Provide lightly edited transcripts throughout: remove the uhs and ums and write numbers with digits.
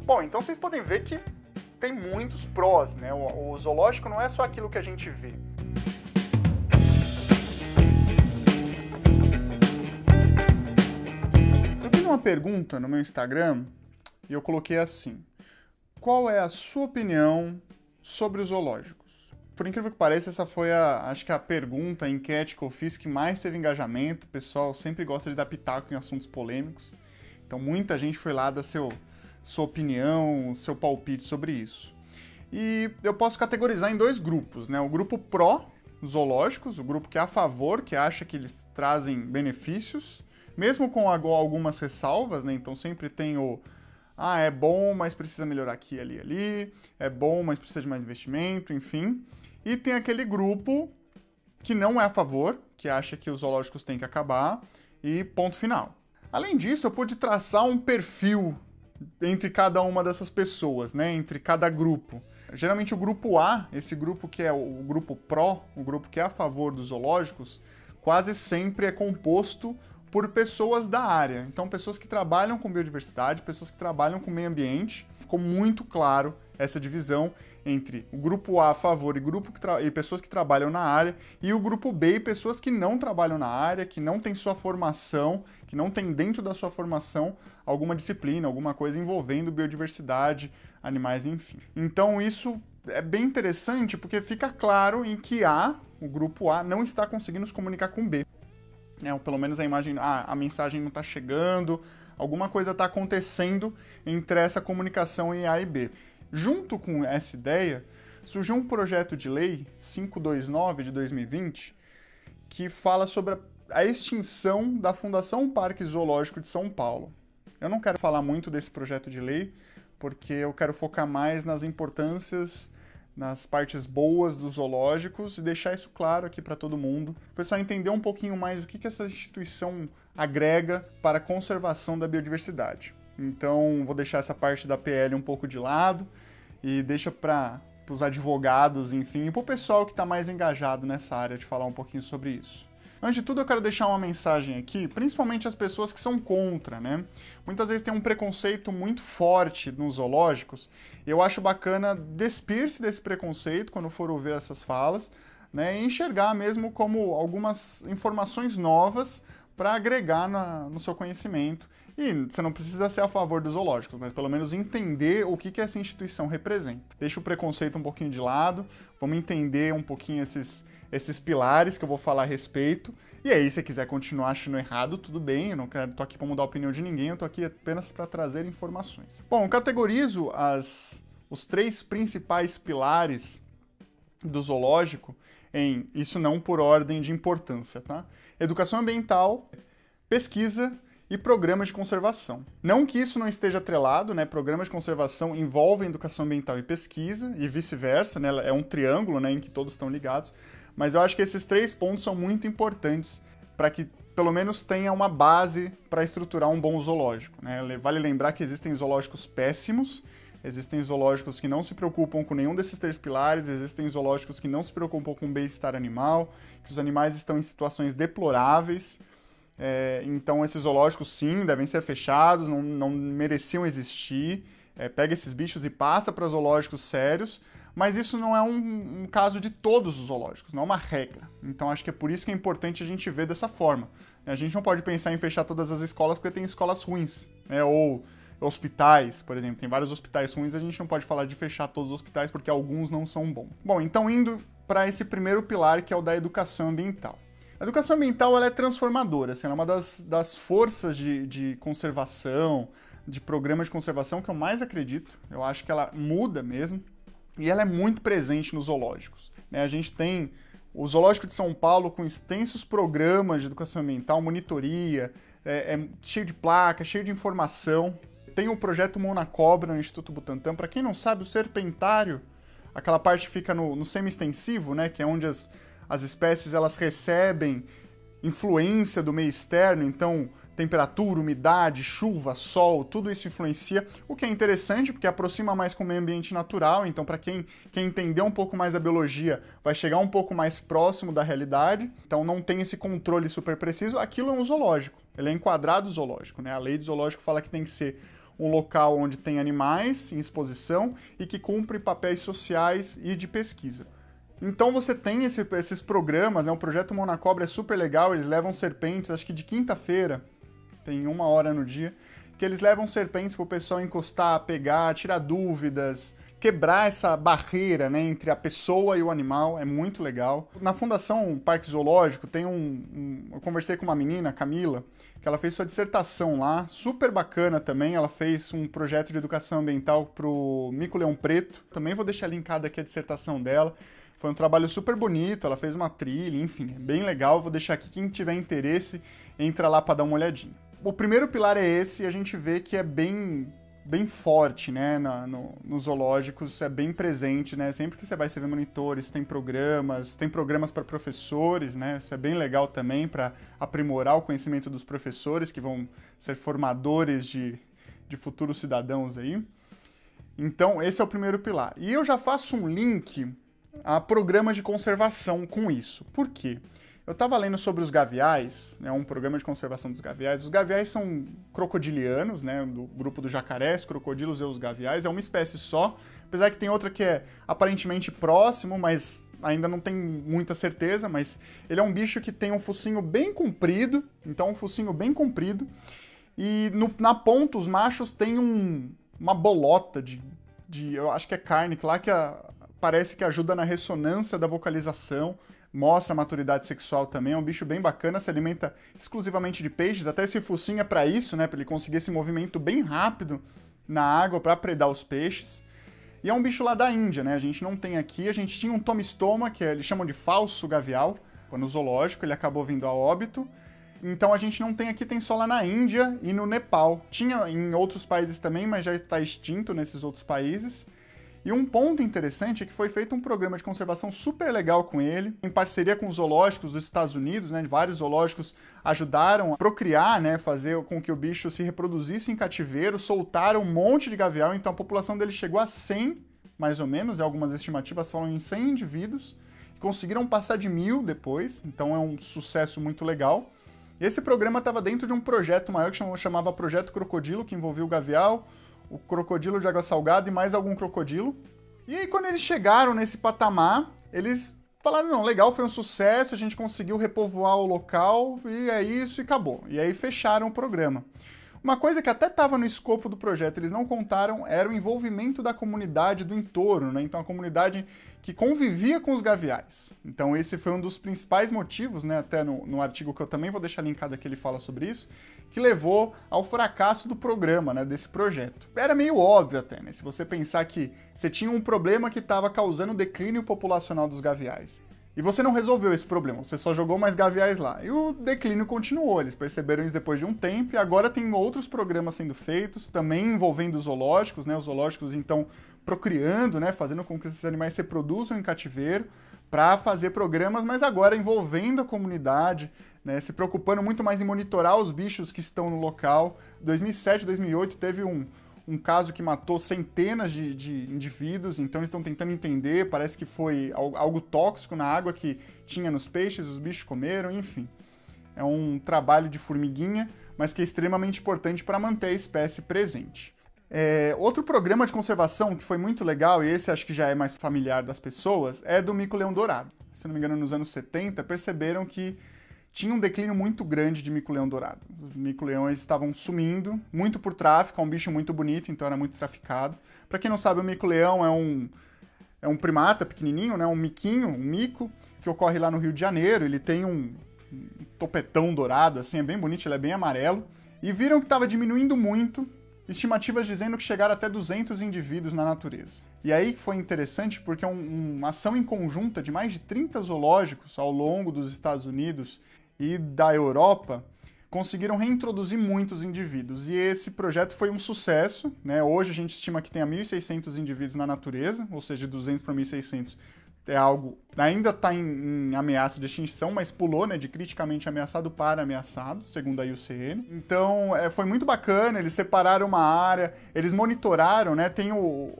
Bom, então vocês podem ver que tem muitos prós, né? O zoológico não é só aquilo que a gente vê. Eu fiz uma pergunta no meu Instagram e eu coloquei assim: qual é a sua opinião sobre os zoológicos? Por incrível que pareça, essa foi acho que a pergunta, a enquete que eu fiz que mais teve engajamento. O pessoal sempre gosta de dar pitaco em assuntos polêmicos. Então muita gente foi lá dar sua opinião, seu palpite sobre isso. E eu posso categorizar em dois grupos, né? O grupo pró-zoológicos, o grupo que é a favor, que acha que eles trazem benefícios, mesmo com algumas ressalvas, né? Então sempre tem é bom, mas precisa melhorar aqui, ali, ali. É bom, mas precisa de mais investimento, enfim. E tem aquele grupo que não é a favor, que acha que os zoológicos têm que acabar e ponto final. Além disso, eu pude traçar um perfil entre cada uma dessas pessoas, né? Entre cada grupo. Geralmente o grupo A, esse grupo que é o grupo pró, o grupo que é a favor dos zoológicos, quase sempre é composto por pessoas da área. Então, pessoas que trabalham com biodiversidade, pessoas que trabalham com meio ambiente. Ficou muito claro essa divisão entre o grupo A favor e pessoas que trabalham na área, e o grupo B e pessoas que não trabalham na área, que não têm sua formação, que não têm dentro da sua formação alguma disciplina, alguma coisa envolvendo biodiversidade, animais, enfim. Então isso é bem interessante porque fica claro em que o grupo A não está conseguindo se comunicar com o B. Ou pelo menos a mensagem não está chegando, alguma coisa está acontecendo entre essa comunicação em A e B. Junto com essa ideia, surgiu um projeto de lei 529 de 2020 que fala sobre a extinção da Fundação Parque Zoológico de São Paulo. Eu não quero falar muito desse projeto de lei, porque eu quero focar mais nas importâncias, nas partes boas dos zoológicos e deixar isso claro aqui para todo mundo, para o pessoal entender um pouquinho mais o que essa instituição agrega para a conservação da biodiversidade. Então, vou deixar essa parte da PL um pouco de lado e deixa para os advogados, enfim, e para o pessoal que está mais engajado nessa área de falar um pouquinho sobre isso. Antes de tudo, eu quero deixar uma mensagem aqui, principalmente as pessoas que são contra, né? Muitas vezes tem um preconceito muito forte nos zoológicos, e eu acho bacana despir-se desse preconceito quando for ouvir essas falas, né? E enxergar mesmo como algumas informações novas para agregar no seu conhecimento. E você não precisa ser a favor dos zoológicos, mas pelo menos entender o que essa instituição representa. Deixa o preconceito um pouquinho de lado, vamos entender um pouquinho esses pilares que eu vou falar a respeito. E aí, se você quiser continuar achando errado, tudo bem, eu não tô aqui para mudar a opinião de ninguém, eu tô aqui apenas para trazer informações. Bom, eu categorizo os três principais pilares do zoológico isso não por ordem de importância, tá? Educação ambiental, pesquisa e programas de conservação. Não que isso não esteja atrelado, né? Programas de conservação envolvem educação ambiental e pesquisa, e vice-versa, né? É um triângulo, né, em que todos estão ligados, mas eu acho que esses três pontos são muito importantes para que pelo menos tenha uma base para estruturar um bom zoológico, né? Vale lembrar que existem zoológicos péssimos, existem zoológicos que não se preocupam com nenhum desses três pilares, existem zoológicos que não se preocupam com o bem-estar animal, que os animais estão em situações deploráveis. Então esses zoológicos sim devem ser fechados, não mereciam existir. Pega esses bichos e passa para zoológicos sérios, mas isso não é um caso de todos os zoológicos, não é uma regra. Então acho que é por isso que é importante a gente ver dessa forma. A gente não pode pensar em fechar todas as escolas porque tem escolas ruins, né? Ou hospitais, por exemplo, tem vários hospitais ruins, a gente não pode falar de fechar todos os hospitais porque alguns não são bons. Bom, então indo para esse primeiro pilar que é o da educação ambiental. A educação ambiental ela é transformadora, assim, ela é uma das forças de conservação, de programa de conservação que eu mais acredito. Eu acho que ela muda mesmo e ela é muito presente nos zoológicos, né? A gente tem o Zoológico de São Paulo com extensos programas de educação ambiental, monitoria, cheio de placa, cheio de informação. Tem o projeto Mão na Cobra no Instituto Butantan. Para quem não sabe, o serpentário, aquela parte que fica no semi-extensivo, né, que é onde as espécies elas recebem influência do meio externo, então temperatura, umidade, chuva, sol, tudo isso influencia, o que é interessante porque aproxima mais com o meio ambiente natural, então para quem quer entender um pouco mais a biologia, vai chegar um pouco mais próximo da realidade, então não tem esse controle super preciso, aquilo é um zoológico, ele é enquadrado zoológico, né? A lei do zoológico fala que tem que ser um local onde tem animais em exposição e que cumpre papéis sociais e de pesquisa. Então você tem esses programas, né? O Projeto Mão na Cobra é super legal, eles levam serpentes, acho que de quinta-feira, tem 1 hora no dia, que eles levam serpentes para o pessoal encostar, pegar, tirar dúvidas, quebrar essa barreira, né, entre a pessoa e o animal, é muito legal. Na Fundação Parque Zoológico tem eu conversei com uma menina, Camila, que ela fez sua dissertação lá, super bacana também, ela fez um projeto de educação ambiental pro mico-leão preto, também vou deixar linkada aqui a dissertação dela. Foi um trabalho super bonito, ela fez uma trilha, enfim, é bem legal, vou deixar aqui, quem tiver interesse, entra lá para dar uma olhadinha. O primeiro pilar é esse, e a gente vê que é bem forte, né, nos zoológicos, é bem presente, né, sempre que você vai ver monitores, tem programas para professores, né, isso é bem legal também para aprimorar o conhecimento dos professores, que vão ser formadores de futuros cidadãos aí. Então, esse é o primeiro pilar. E eu já faço um link a programas de conservação com isso. Por quê? Eu estava lendo sobre os gaviais, né, um programa de conservação dos gaviais. Os gaviais são crocodilianos, né, do grupo dos jacarés, crocodilos e os gaviais. É uma espécie só, apesar que tem outra que é aparentemente próximo, mas ainda não tem muita certeza. Mas ele é um bicho que tem um focinho bem comprido, então um focinho bem comprido. E na ponta, os machos têm uma bolota eu acho que é carne lá, que parece que ajuda na ressonância da vocalização. Mostra a maturidade sexual também, é um bicho bem bacana, se alimenta exclusivamente de peixes, até esse focinho é para isso, né, para ele conseguir esse movimento bem rápido na água para predar os peixes. E é um bicho lá da Índia, né, a gente não tem aqui, a gente tinha um tomistoma, que eles chamam de falso gavial, no zoológico, ele acabou vindo a óbito. Então a gente não tem aqui, tem só lá na Índia e no Nepal. Tinha em outros países também, mas já está extinto nesses outros países. E um ponto interessante é que foi feito um programa de conservação super legal com ele, em parceria com os zoológicos dos Estados Unidos, né? Vários zoológicos ajudaram a procriar, né? Fazer com que o bicho se reproduzisse em cativeiro, soltaram um monte de gavial, então a população dele chegou a 100, mais ou menos, e algumas estimativas falam em 100 indivíduos, conseguiram passar de 1000 depois, então é um sucesso muito legal. Esse programa estava dentro de um projeto maior que chamava Projeto Crocodilo, que envolvia o gavial, o crocodilo de água salgada e mais algum crocodilo. E aí, quando eles chegaram nesse patamar, eles falaram, não, legal, foi um sucesso, a gente conseguiu repovoar o local, e é isso, e acabou. E aí fecharam o programa. Uma coisa que até estava no escopo do projeto, eles não contaram, era o envolvimento da comunidade do entorno, né? Então, a comunidade que convivia com os gaviais. Então, esse foi um dos principais motivos, né? Até no artigo que eu também vou deixar linkado aqui, ele fala sobre isso, que levou ao fracasso do programa, né? Desse projeto. Era meio óbvio até, né? Se você pensar que você tinha um problema que estava causando o declínio populacional dos gaviais. E você não resolveu esse problema, você só jogou mais gaviais lá. E o declínio continuou, eles perceberam isso depois de um tempo, e agora tem outros programas sendo feitos, também envolvendo os zoológicos, né? Os zoológicos, então, procriando, né? Fazendo com que esses animais se reproduzam em cativeiro, para fazer programas, mas agora envolvendo a comunidade, né? Se preocupando muito mais em monitorar os bichos que estão no local. Em 2007, 2008, teve um caso que matou centenas de indivíduos, então eles estão tentando entender, parece que foi algo tóxico na água que tinha nos peixes, os bichos comeram, enfim. É um trabalho de formiguinha, mas que é extremamente importante para manter a espécie presente. Outro programa de conservação que foi muito legal, e esse acho que já é mais familiar das pessoas, é do mico-leão dourado. Se não me engano, nos anos 70, perceberam que tinha um declínio muito grande de mico-leão dourado. Os mico-leões estavam sumindo, muito por tráfico, é um bicho muito bonito, então era muito traficado. Para quem não sabe, o mico-leão é um primata pequenininho, né? Um mico, que ocorre lá no Rio de Janeiro. Ele tem um topetão dourado, assim, é bem bonito, ele é bem amarelo. E viram que estava diminuindo muito, estimativas dizendo que chegaram até 200 indivíduos na natureza. E aí foi interessante porque uma ação em conjunta de mais de 30 zoológicos ao longo dos Estados Unidos e da Europa conseguiram reintroduzir muitos indivíduos. E esse projeto foi um sucesso, né? Hoje a gente estima que tenha 1.600 indivíduos na natureza, ou seja, de 200 para 1.600 é algo ainda está em ameaça de extinção, mas pulou, né, de criticamente ameaçado para ameaçado, segundo a IUCN. Então, foi muito bacana, eles separaram uma área, eles monitoraram, né, tem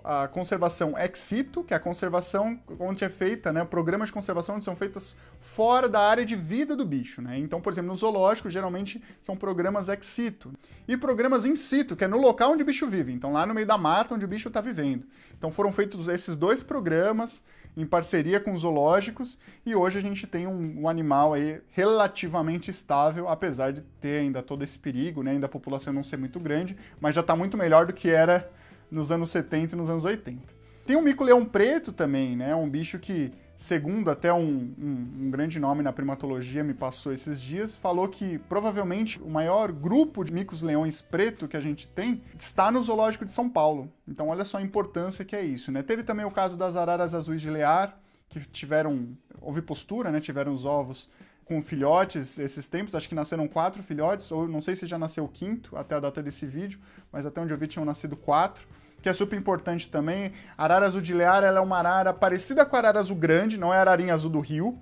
a conservação ex situ, que é a conservação onde é feita, né, programas de conservação onde são feitas fora da área de vida do bicho, né. Então, por exemplo, no zoológico, geralmente são programas ex situ. E programas in situ, que é no local onde o bicho vive, então lá no meio da mata onde o bicho está vivendo. Então foram feitos esses 2 programas em parceria com os zoológicos, e hoje a gente tem um animal aí relativamente estável, apesar de ter ainda todo esse perigo, né, ainda a população não ser muito grande, mas já está muito melhor do que era nos anos 70 e nos anos 80. Tem o mico-leão preto também, né, um bicho que, segundo até um grande nome na primatologia me passou esses dias, falou que provavelmente o maior grupo de micos-leões preto que a gente tem está no Zoológico de São Paulo. Então olha só a importância que é isso, né? Teve também o caso das araras azuis de Lear, que tiveram ovipostura, né? Tiveram os ovos com filhotes esses tempos, acho que nasceram 4 filhotes, ou não sei se já nasceu o 5º até a data desse vídeo, mas até onde eu vi tinham nascido 4. Que é super importante também. A arara azul de Lear, ela é uma arara parecida com a arara azul grande, não é a ararinha azul do rio.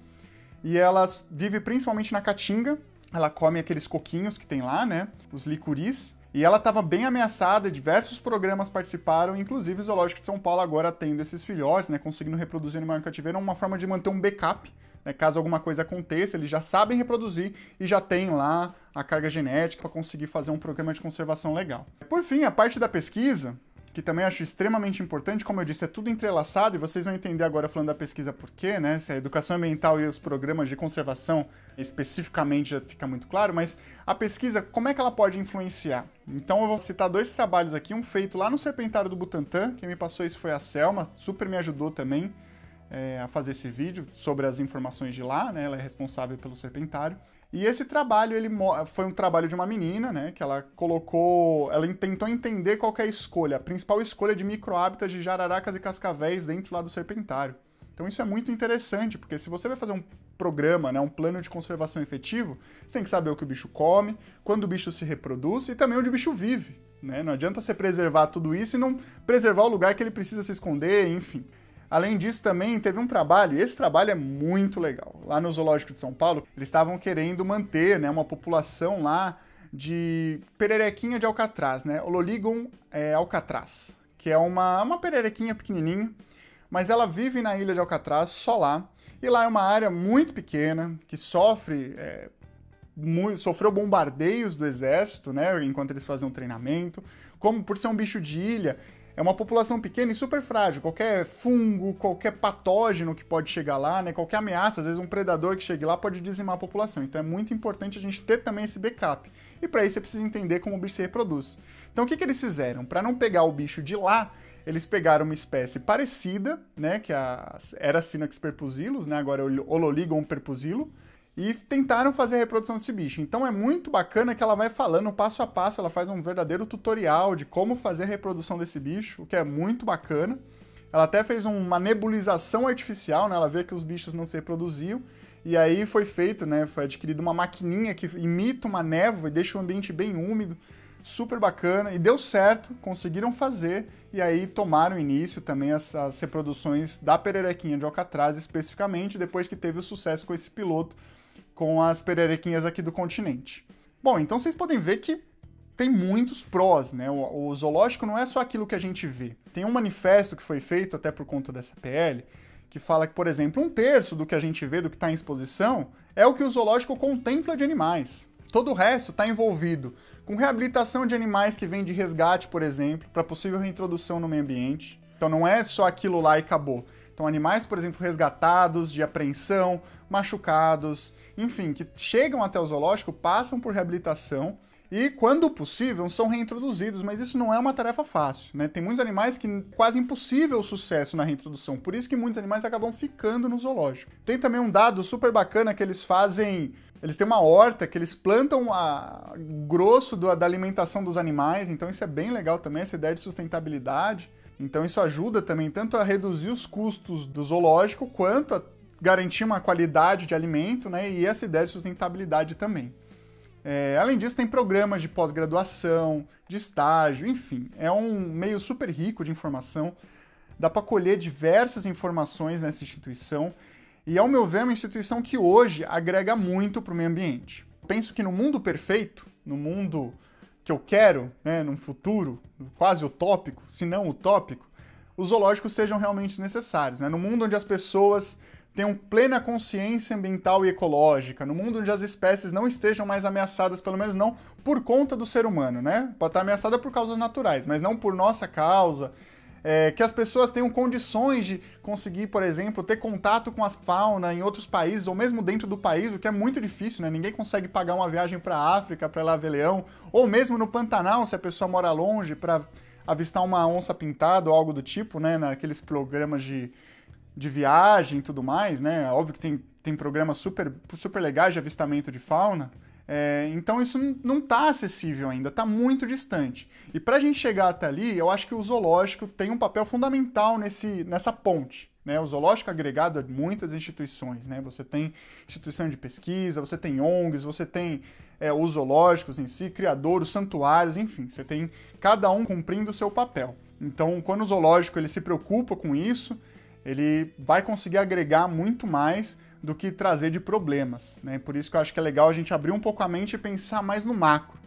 E ela vive principalmente na caatinga. Ela come aqueles coquinhos que tem lá, né? Os licuris. E ela estava bem ameaçada, diversos programas participaram, inclusive o Zoológico de São Paulo agora tendo esses filhotes, né? Conseguindo reproduzir no animal em cativeiro, é uma forma de manter um backup, né, caso alguma coisa aconteça, eles já sabem reproduzir e já tem lá a carga genética para conseguir fazer um programa de conservação legal. Por fim, a parte da pesquisa, que também acho extremamente importante, como eu disse, é tudo entrelaçado, e vocês vão entender agora falando da pesquisa por quê, né? Se a educação ambiental e os programas de conservação especificamente já fica muito claro, mas a pesquisa, como é que ela pode influenciar? Então eu vou citar 2 trabalhos aqui, um feito lá no Serpentário do Butantã, quem me passou isso foi a Selma, super me ajudou também a fazer esse vídeo sobre as informações de lá, né? Ela é responsável pelo Serpentário. E esse trabalho, foi um trabalho de uma menina, né, que ela tentou entender qual que é a escolha, a principal escolha de microhábitats de jararacas e cascavéis dentro lá do Serpentário. Então isso é muito interessante, porque se você vai fazer um programa, né, um plano de conservação efetivo, você tem que saber o que o bicho come, quando o bicho se reproduz e também onde o bicho vive, né? Não adianta você preservar tudo isso e não preservar o lugar que ele precisa se esconder, enfim. Além disso, também teve um trabalho, e esse trabalho é muito legal. Lá no Zoológico de São Paulo, eles estavam querendo manter, né, uma população lá de pererequinha de alcatraz, né, Ololigon alcatraz, que é uma pererequinha pequenininha, mas ela vive na ilha de Alcatraz, só lá, e lá é uma área muito pequena, que sofreu bombardeios do exército, né, enquanto eles faziam treinamento, como por ser um bicho de ilha, é uma população pequena e super frágil. Qualquer fungo, qualquer patógeno que pode chegar lá, né? Qualquer ameaça, às vezes um predador que chegue lá pode dizimar a população. Então é muito importante a gente ter também esse backup. E para isso você precisa entender como o bicho se reproduz. Então o que eles fizeram? Para não pegar o bicho de lá, eles pegaram uma espécie parecida, né? Que era Synax perpusillus, né? Agora é o Ololigon perpusilo. E tentaram fazer a reprodução desse bicho. Então é muito bacana que ela vai falando passo a passo, ela faz um verdadeiro tutorial de como fazer a reprodução desse bicho, o que é muito bacana. Ela até fez uma nebulização artificial, né? Ela vê que os bichos não se reproduziam, e aí foi feito, né? Foi adquirida uma maquininha que imita uma névoa e deixa o ambiente bem úmido, super bacana, e deu certo, conseguiram fazer, e aí tomaram início também as reproduções da pererequinha de Alcatraz, especificamente, depois que teve o sucesso com esse piloto, com as pererequinhas aqui do continente. Bom, então vocês podem ver que tem muitos prós, né? O zoológico não é só aquilo que a gente vê. Tem um manifesto que foi feito até por conta dessa PL, que fala que, por exemplo, 1/3 do que a gente vê, do que está em exposição, é o que o zoológico contempla de animais. Todo o resto está envolvido com reabilitação de animais que vêm de resgate, por exemplo, para possível reintrodução no meio ambiente. Então não é só aquilo lá e acabou. Então animais, por exemplo, resgatados, de apreensão, machucados, enfim, que chegam até o zoológico, passam por reabilitação e, quando possível, são reintroduzidos, mas isso não é uma tarefa fácil, né? Tem muitos animais que quase impossível o sucesso na reintrodução, por isso que muitos animais acabam ficando no zoológico. Tem também um dado super bacana que eles fazem. Eles têm uma horta que eles plantam grosso da alimentação dos animais, então isso é bem legal também, essa ideia de sustentabilidade. Então isso ajuda também tanto a reduzir os custos do zoológico, quanto a garantir uma qualidade de alimento, né? E essa ideia de sustentabilidade também. Além disso, tem programas de pós-graduação, de estágio, enfim. É um meio super rico de informação. dá para colher diversas informações nessa instituição e, ao meu ver, é uma instituição que hoje agrega muito para o meio ambiente. Penso que no mundo perfeito, no mundo que eu quero, né, num futuro quase utópico, se não utópico, os zoológicos sejam realmente necessários, né? No mundo onde as pessoas tenham plena consciência ambiental e ecológica, no mundo onde as espécies não estejam mais ameaçadas, pelo menos não por conta do ser humano, né? Pode estar ameaçada por causas naturais, mas não por nossa causa. Que as pessoas tenham condições de conseguir, por exemplo, ter contato com a fauna em outros países, ou mesmo dentro do país, o que é muito difícil, né? Ninguém consegue pagar uma viagem para a África para ir lá ver leão, ou mesmo no Pantanal, se a pessoa mora longe, para avistar uma onça pintada ou algo do tipo, né? Naqueles programas de viagem e tudo mais, né? Óbvio que tem programas super legais de avistamento de fauna. Então isso não está acessível ainda, está muito distante. E para a gente chegar até ali, eu acho que o zoológico tem um papel fundamental nessa ponte, né? O zoológico agregado a muitas instituições, né? Você tem instituição de pesquisa, você tem ONGs, você tem os zoológicos em si, criadouros, santuários, enfim, você tem cada um cumprindo o seu papel. Então, quando o zoológico ele se preocupa com isso, ele vai conseguir agregar muito mais do que trazer de problemas, né? Por isso que eu acho que é legal a gente abrir um pouco a mente e pensar mais no macro.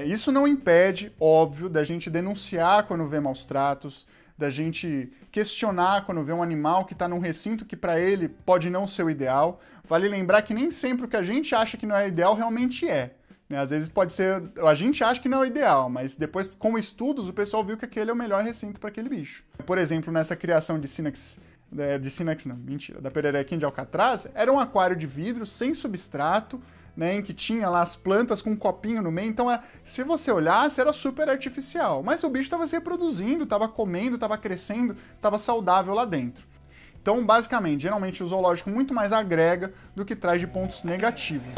Isso não impede, óbvio, da gente denunciar quando vê maus tratos, da gente questionar quando vê um animal que está num recinto que para ele pode não ser o ideal. Vale lembrar que nem sempre o que a gente acha que não é ideal realmente é, né? Às vezes pode ser, a gente acha que não é o ideal, mas depois com estudos o pessoal viu que aquele é o melhor recinto para aquele bicho. Por exemplo, nessa criação de Synax não, mentira, da pererequinha de Alcatraz, era um aquário de vidro sem substrato, né, em que tinha lá as plantas com um copinho no meio, então se você olhasse era super artificial, mas o bicho estava se reproduzindo, estava comendo, estava crescendo, estava saudável lá dentro. Então, basicamente, geralmente o zoológico muito mais agrega do que traz de pontos negativos.